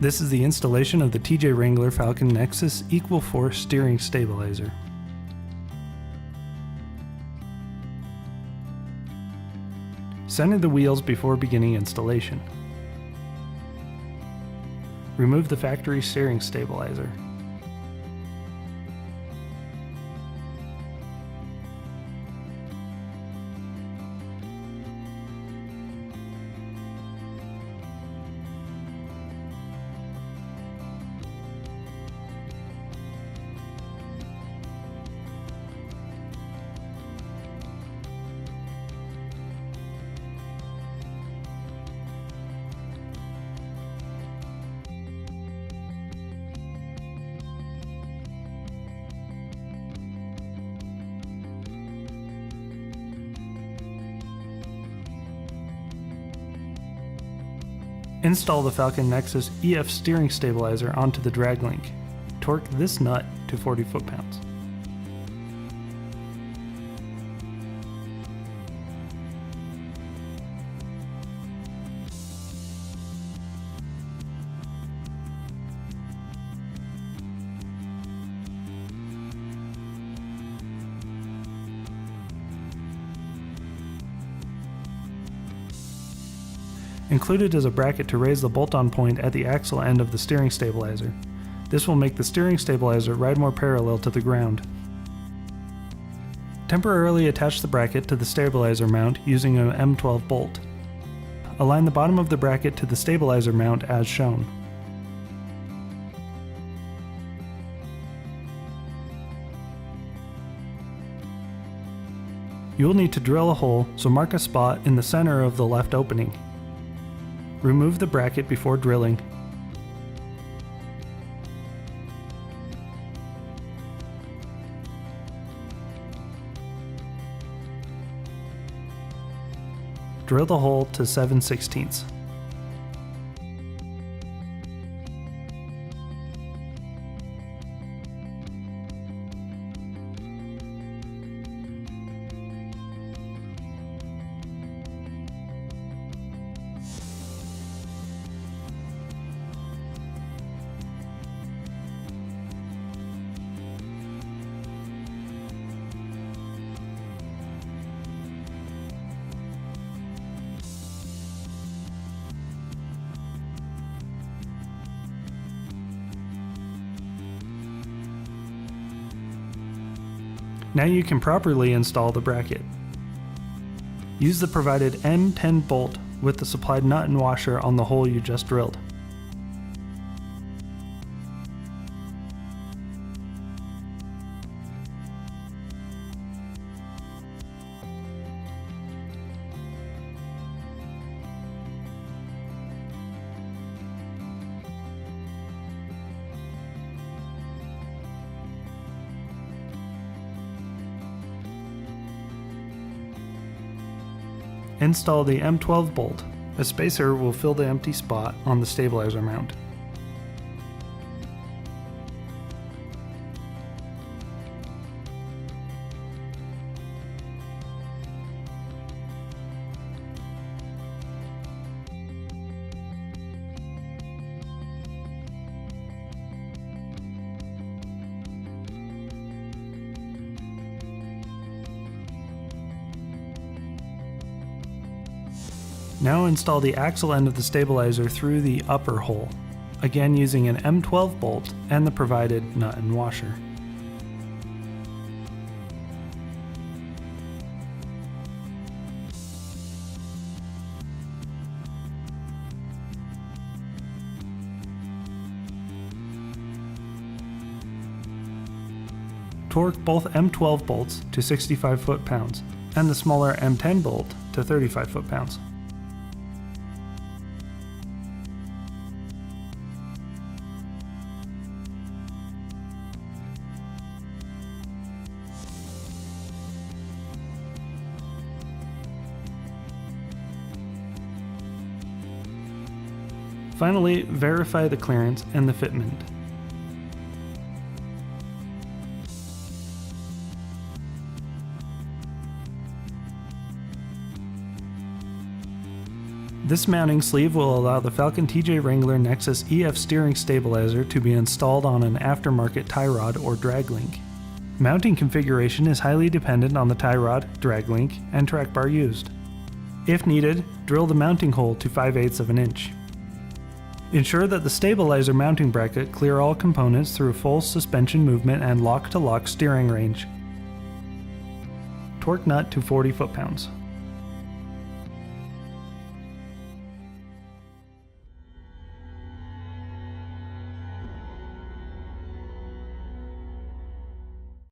This is the installation of the TJ Wrangler Falcon Nexus Equal Force Steering Stabilizer. Center the wheels before beginning installation. Remove the factory steering stabilizer. Install the Falcon Nexus EF steering stabilizer onto the drag link. Torque this nut to 40 foot-pounds. Included is a bracket to raise the bolt-on point at the axle end of the steering stabilizer. This will make the steering stabilizer ride more parallel to the ground. Temporarily attach the bracket to the stabilizer mount using an M12 bolt. Align the bottom of the bracket to the stabilizer mount as shown. You will need to drill a hole, so mark a spot in the center of the left opening. Remove the bracket before drilling. Drill the hole to 7/16. Now you can properly install the bracket. Use the provided M10 bolt with the supplied nut and washer on the hole you just drilled. Install the M12 bolt. A spacer will fill the empty spot on the stabilizer mount. Now install the axle end of the stabilizer through the upper hole, again using an M12 bolt and the provided nut and washer. Torque both M12 bolts to 65 foot-pounds and the smaller M10 bolt to 35 foot-pounds. Finally, verify the clearance and the fitment. This mounting sleeve will allow the Falcon TJ Wrangler Nexus EF steering stabilizer to be installed on an aftermarket tie rod or drag link. Mounting configuration is highly dependent on the tie rod, drag link, and track bar used. If needed, drill the mounting hole to 5/8 of an inch. Ensure that the stabilizer mounting bracket clear all components through full suspension movement and lock-to-lock steering range. Torque nut to 40 foot-pounds.